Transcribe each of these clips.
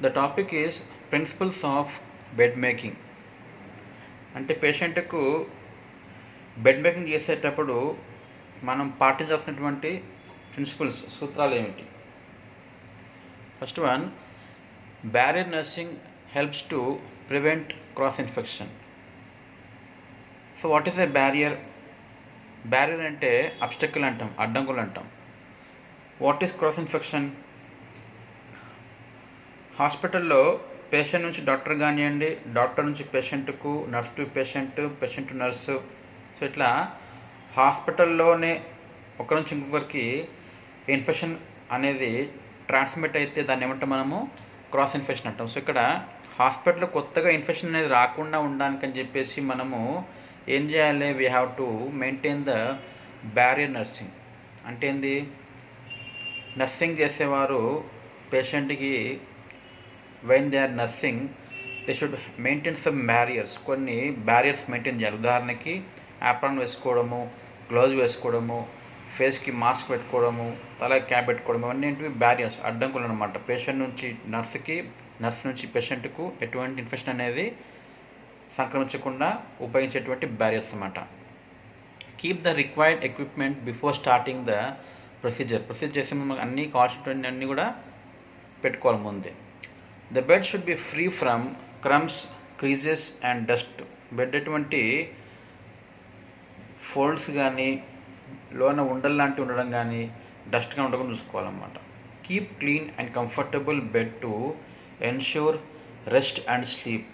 The topic is principles of bed making. అంటే పేషెంట్కు bed making చేసేటప్పుడు మనం పాటించాల్సినటువంటి ప్రిన్సిపల్స్ సూత్రాలు ఏమిటి? First one, barrier nursing helps to prevent cross infection. So what is a barrier? Barrier అంటే obstacle అంటాం, అడ్డంకులు అంటాం. What is cross infection? హాస్పిటల్లో పేషెంట్ నుంచి డాక్టర్ కానివ్వండి, డాక్టర్ నుంచి పేషెంట్కు, nurse to patient, patient to nurse. So ఇట్లా హాస్పిటల్లోనే ఒకరి నుంచి ఇంకొకరికి ఇన్ఫెక్షన్ అనేది ట్రాన్స్మిట్ అయితే దాన్ని ఏమంటాం మనము? క్రాస్ ఇన్ఫెక్షన్ అంటాం. సో ఇక్కడ హాస్పిటల్లో కొత్తగా ఇన్ఫెక్షన్ అనేది రాకుండా ఉండడానికని చెప్పేసి మనము ఏం చేయాలి? We have to maintain the barrier nursing. అంటే ఏంది? నర్సింగ్ చేసేవారు పేషెంట్కి when they are nursing they should maintain some barriers. కొన్ని బ్యారియర్స్ మెయింటైన్ చేయాలి. ఉదాహరణకి యాప్రాన్ వేసుకోవడము, గ్లౌజ్ వేసుకోవడము, ఫేస్కి మాస్క్ పెట్టుకోవడము, తల క్యాప్ పెట్టుకోవడం, ఇవన్నీ ఏంటివి? బ్యారియర్స్, అడ్డంకులు అనమాట. పేషెంట్ నుంచి నర్సుకి, నర్స్ నుంచి పేషెంట్కు ఎటువంటి ఇన్ఫెక్షన్ అనేది సంక్రమించకుండా ఉపయోగించేటువంటి బ్యారియర్స్ అన్నమాట. Keep the required equipment before starting the procedure చేసే మనకు అన్నీ కావాల్సినటువంటి అన్నీ కూడా పెట్టుకోవాలి ముందే. The bed should be free from crumbs, creases and dust. Bed ఎటువంటి ఫోల్డ్స్ కానీ, లోన ఉండలు లాంటివి ఉండడం కానీ, డస్ట్గా ఉండకుండా చూసుకోవాలన్నమాట. Keep clean and comfortable bed to ensure rest and sleep.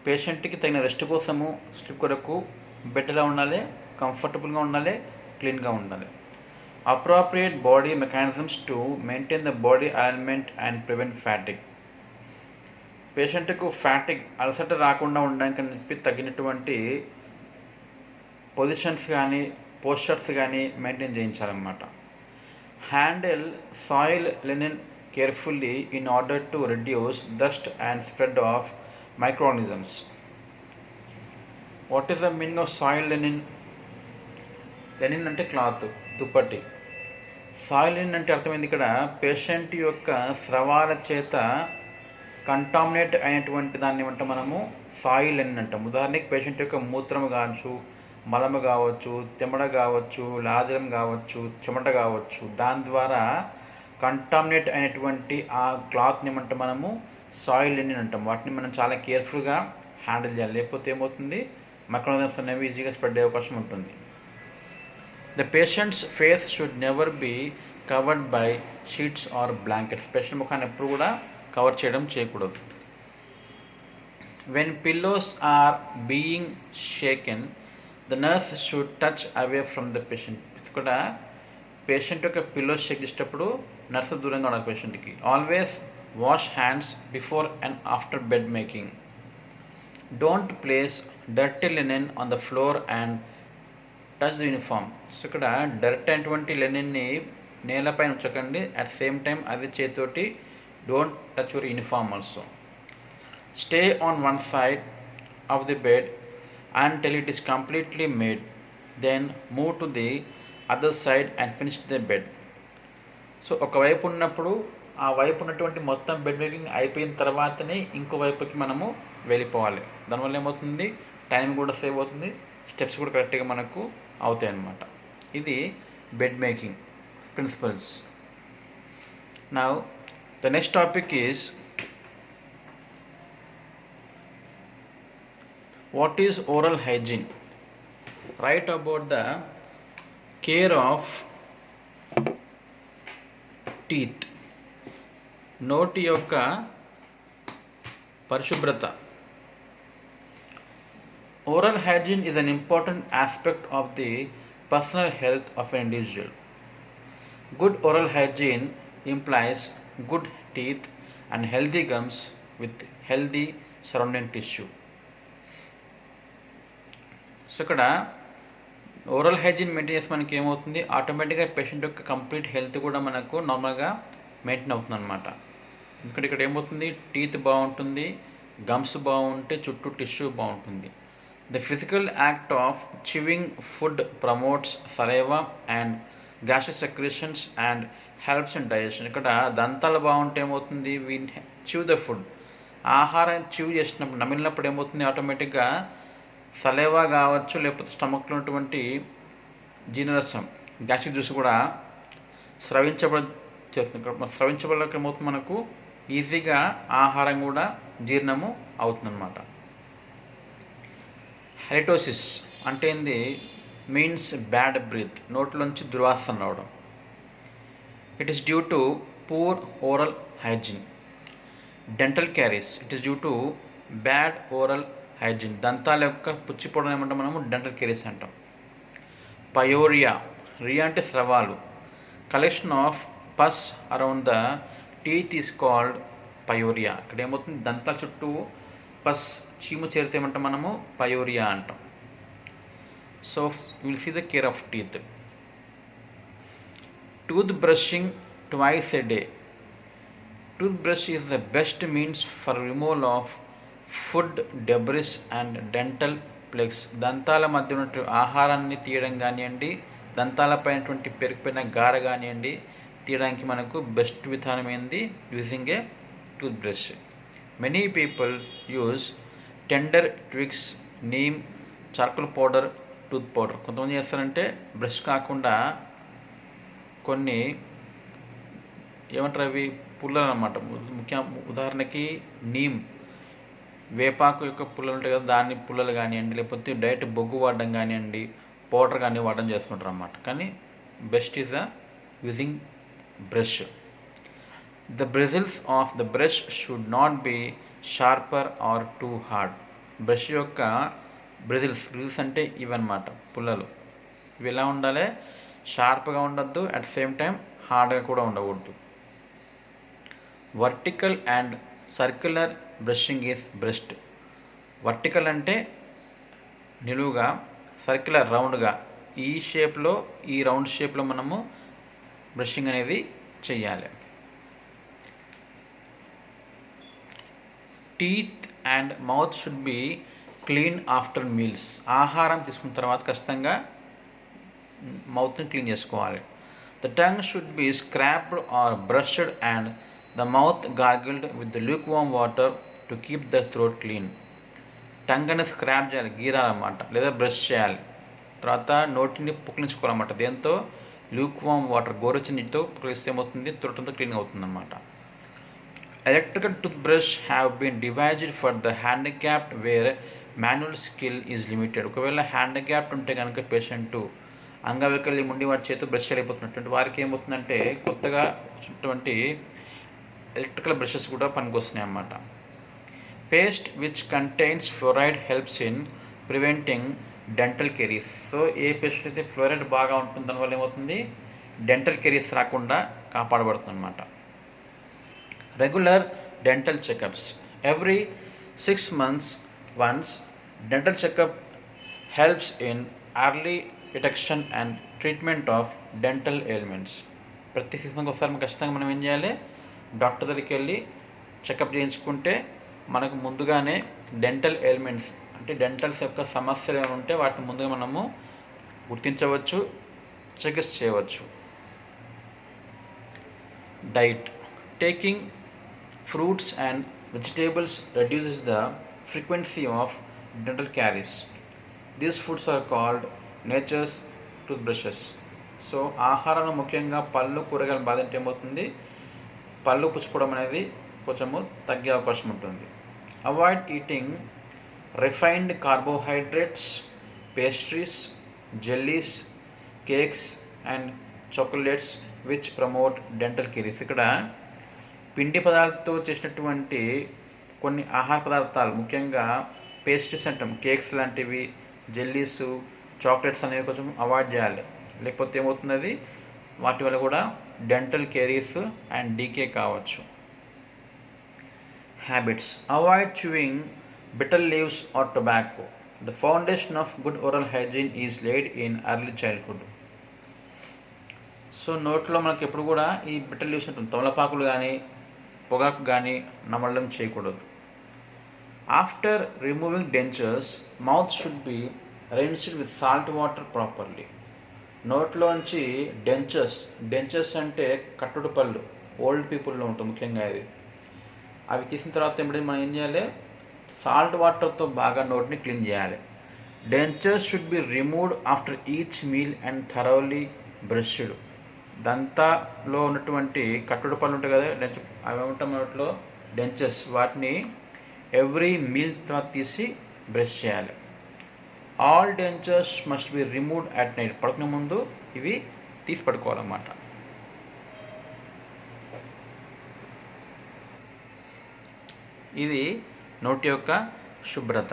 పేషెంట్కి తగిన రెస్ట్ కోసము, స్లీప్ కొరకు బెడ్ ఎలా ఉండాలి? కంఫర్టబుల్గా ఉండాలి, క్లీన్గా ఉండాలి. Appropriate body mechanisms to maintain the body alignment and prevent fatigue. పేషెంట్కు ఫ్యాటిగ్, అలసట రాకుండా ఉండడానికి అని చెప్పి తగినటువంటి పొజిషన్స్ కానీ, పోస్చర్స్ కానీ మెయింటైన్ చేయించాలన్నమాట. Handle soil linen carefully in order to reduce dust and spread of microorganisms. What is the meaning of soil linen? Linen అంటే క్లాత్, దుప్పటి. సాయిల్ లెనిన్ అంటే అర్థమైంది ఇక్కడ పేషెంట్ యొక్క స్రవాల చేత కంటామినేట్ అయినటువంటి దాన్ని ఏమంటాం మనము? సాయిల్ లెనిన్ అంటాం. ఉదాహరణకి పేషెంట్ యొక్క మూత్రము కావచ్చు, మలము కావచ్చు, తెమ్మడ కావచ్చు, లాజలం కావచ్చు, చెమట కావచ్చు, దాని ద్వారా కంటామినేట్ అయినటువంటి ఆ క్లాత్ని ఏమంటాం మనము? సాయిల్ లెనిన్ అంటాం. వాటిని మనం చాలా కేర్ఫుల్గా హ్యాండిల్ చేయాలి, లేకపోతే ఏమవుతుంది? మైక్రోఆర్గానిజమ్స్ అనేవి ఈజీగా స్ప్రెడ్ అయ్యే అవకాశం ఉంటుంది. The patients face should never be covered by sheets or blankets. Patient ముఖాన్ని ఎప్పుడు కూడా కవర్ చేయకూడదు. When pillows are being shaken the nurse should touch away from the patient. ఇక్కడ పేషెంట్ యొక్క పిల్లోస్ షేక్ చేసేటప్పుడు నర్సు దూరంగా ఉండాలి పేషెంట్కి. Always wash hands before and after bed making. Don't place dirty linen on the floor and touch the uniform. So ఇక్కడ dirt అయినటువంటి లెనిన్ని నేలపైన ఉంచకండి. అట్ సేమ్ టైం అది చేతితోటి don't touch your uniform also. Stay on one side of the bed until it is completely made. Then move to the other side and finish the bed. So ఒకవైపు ఉన్నప్పుడు ఆ వైపు ఉన్నటువంటి మొత్తం bed making అయిపోయిన తర్వాతనే ఇంకో వైపుకి మనము వెళ్ళిపోవాలి. దానివల్ల ఏమవుతుంది? టైం కూడా సేవ్ అవుతుంది, స్టెప్స్ కూడా కరెక్ట్గా మనకు అవుతాయి అన్నమాట. ఇది bed making principles. Now the next topic is what is oral hygiene? Write about the care of teeth. నోటి యొక్క పరిశుభ్రత. Oral hygiene is an important aspect of the personal health of an individual. Good oral hygiene implies good teeth and healthy gums with healthy surrounding tissue. So ఇక్కడ oral hygiene maintain చేస్తే మనకి ఏమవుతుంది? ఆటోమేటిక్గా patient యొక్క complete health కూడా మనకు నార్మల్గా maintain అవుతుంది అనమాట. ఎందుకంటే ఇక్కడ ఏమవుతుంది? టీత్ బాగుంటుంది, గమ్స్ బాగుంటే చుట్టూ టిష్యూ బాగుంటుంది. The physical act of chewing food promotes saliva and gastric secretions and helps in digestion. ఇక్కడ దంతాలు బాగుంటే ఏమవుతుంది, వీ చివ్ ద ఫుడ్, ఆహారం చివ్ చేసినప్పుడు నమిలినప్పుడు ఏమవుతుంది, ఆటోమేటిక్గా సలేవా కావచ్చు, లేకపోతే స్టమక్లో ఉన్నటువంటి జీర్ణరసం గ్యాస్ట్రిక్ జ్యూస్ కూడా స్రవించబడ చేస్తుంది. స్రవించబడక ఏమవుతుంది, మనకు ఈజీగా ఆహారం కూడా జీర్ణము అవుతుందన్నమాట. హెలిటోసిస్ అంటే ఏంది, మీన్స్ బ్యాడ్ బ్రీత్, నోట్లోంచి దుర్వాసన రావడం. It is due to poor oral hygiene. Dental caries, it is due to bad oral hygiene, దంతాల యొక్క పుచ్చిపోవడం ఏమంటాం మనము డెంటల్ క్యారీస్ అంటాం. పయోరియా, రియా అంటే స్రవాలు, collection of pus around the teeth is called pyorrhea. ఇక్కడ ఏమవుతుంది, దంతాల చుట్టూ పస్ చీము చేరితే ఏమంటాం మనము పయోరియా అంటాం. So will see the care of teeth. Tooth brushing twice a day. Tooth brush is the best means for removal of food debris and dental plaques. దంతాల మధ్య ఉన్న ఆహారాన్ని తీయడం కానివ్వండి, దంతాలపైనటువంటి పెరిగిపోయిన గార కానివ్వండి తీయడానికి మనకు బెస్ట్ విధానం ఏంది, using a tooth brush. Many people use tender twigs, neem, charcoal powder, tooth powder. కొంతమంది చేస్తారంటే బ్రష్ కాకుండా కొన్ని ఏమంటారు అవి పుల్లలు అన్నమాట. ఉదాహరణకి నీమ్, వేపాకు యొక్క పుల్లలు ఉంటాయి కదా, దాన్ని పుల్లలు కానివ్వండి, లేకపోతే డైరెక్ట్ బొగ్గు వాడడం కానివ్వండి, పౌడర్ కానీ వాడడం చేసుకుంటారు అన్నమాట. కానీ best is the using brush. The bristles of the brush should not be sharper or too hard. Brush యొక్క బ్రిజిల్స్ అంటే ఇవన్నమాట పుల్లలు, ఇవి ఎలా ఉండాలి, షార్ప్గా ఉండద్దు, అట్ సేమ్ టైం హార్డ్గా కూడా ఉండకూడదు. Vertical and circular brushing is best. Vertical అంటే నిలువుగా, సర్క్యులర్ రౌండ్గా, ఈ షేప్లో, ఈ రౌండ్ షేప్లో మనము బ్రషింగ్ అనేది చెయ్యాలి. Teeth and mouth should be clean after meals. ఆహారం తీసుకున్న తర్వాత ఖచ్చితంగా మౌత్ని క్లీన్ చేసుకోవాలి. The tongue should be scraped or brushed and the mouth gargled with the lukewarm water to keep the throat clean. Tongue అనేది scrape చేయాలి, గీరాలన్నమాట, లేదా బ్రష్ చేయాలి. తర్వాత నోటిని పుక్కిలించుకోవాలన్నమాట. దేంతో, లూక్వామ్ వాటర్, గోరువెచ్చని నీటితో పుక్కిలిస్తే ఏమవుతుంది, థ్రోట్ అంతా క్లీన్ అవుతుంది అన్నమాట. Electrical tooth brush have been devised for the handicapped where manual skill is limited. ఒకవేళ హ్యాండిక్యాప్డ్ ఉంటే కనుక పేషెంటు, అంగవైకల్యం ఉండి వాడి చేతితో బ్రష్ చేయలేకపోతున్నటువంటి వారికి ఏమవుతుందంటే కొత్తగా వచ్చినటువంటి ఎలక్ట్రికల్ బ్రషెస్ కూడా పనికొస్తున్నాయి అన్నమాట. Paste which contains fluoride helps in preventing dental caries. So ఏ పేస్ట్ అయితే ఫ్లోరైడ్ బాగా ఉంటుంది దానివల్ల ఏమవుతుంది, డెంటల్ కెరీస్ రాకుండా కాపాడబడుతుంది అన్నమాట. Regular dental checkups. Every 6 months once dental checkup helps in early detection and treatment of dental ailments. ప్రతి 6 months ఒకసారి ఖచ్చితంగా మనం ఏం చేయాలి, డాక్టర్ దగ్గరికి వెళ్ళి చెకప్ చేయించుకుంటే మనకు ముందుగానే డెంటల్ ఎయిల్మెంట్స్ అంటే డెంటల్స్ యొక్క సమస్యలు ఏమైనా ఉంటే వాటిని ముందుగా మనము గుర్తించవచ్చు, చికిత్స చేయవచ్చు. Diet. Taking fruits and vegetables reduces the frequency of dental caries. These foods are called nature's tooth brushes. So ఆహారంలో ముఖ్యంగా పళ్ళు, కూరగాయలు బాగా తింటే ఏమవుతుంది, పళ్ళు పుచ్చుకోవడం అనేది కొంచెము తగ్గే అవకాశం ఉంటుంది. Avoid eating refined carbohydrates, pastries, jellies, cakes and chocolates which promote dental caries. ఇక్కడ పిండి పదార్థాలతో చేసినటువంటి కొన్ని ఆహార పదార్థాలు, ముఖ్యంగా పేస్ట్రీస్ అంటాం, కేక్స్ లాంటివి, జెల్లీస్, చాక్లెట్స్ అనేవి కొంచెం అవాయిడ్ చేయాలి. లేకపోతే ఏమవుతుంది, అది వాటి వల్ల కూడా డెంటల్ కేరీస్ అండ్ డీకే కావచ్చు. Habits. Avoid chewing bitter leaves or tobacco. The foundation of good oral hygiene is laid in early childhood. So నోట్లో మనకి ఎప్పుడు కూడా ఈ బిటర్ లీవ్స్ ఉంటుంది, తమలపాకులు కానీ పొగాకు కానీ నమలడం చేయకూడదు. After removing dentures, mouth should B rinsed with salt water properly. నోట్లోంచి డెంచర్స్ అంటే కట్టుడు పళ్ళు, ఓల్డ్ పీపుల్లో ఉంటుంది ముఖ్యంగా ఇది. అవి తీసిన తర్వాత ఏమిటి మనం ఏం చేయాలి, సాల్ట్ వాటర్తో బాగా నోట్ని క్లీన్ చేయాలి. Dentures should be removed after each meal and thoroughly brushed. దంతాలో ఉన్నటువంటి కట్టుడు పళ్ళు ఉంటాయి కదా, అవి ఉంటాయి నోట్లో డెంచర్స్, వాటిని ఎవ్రీ మీల్ తర్వాత తీసి బ్రష్ చేయాలి. All dentures must be removed at night. పడుకునే ముందు ఇవి తీసి పడుకోవాలన్నమాట. ఇది నోటి యొక్క శుభ్రత.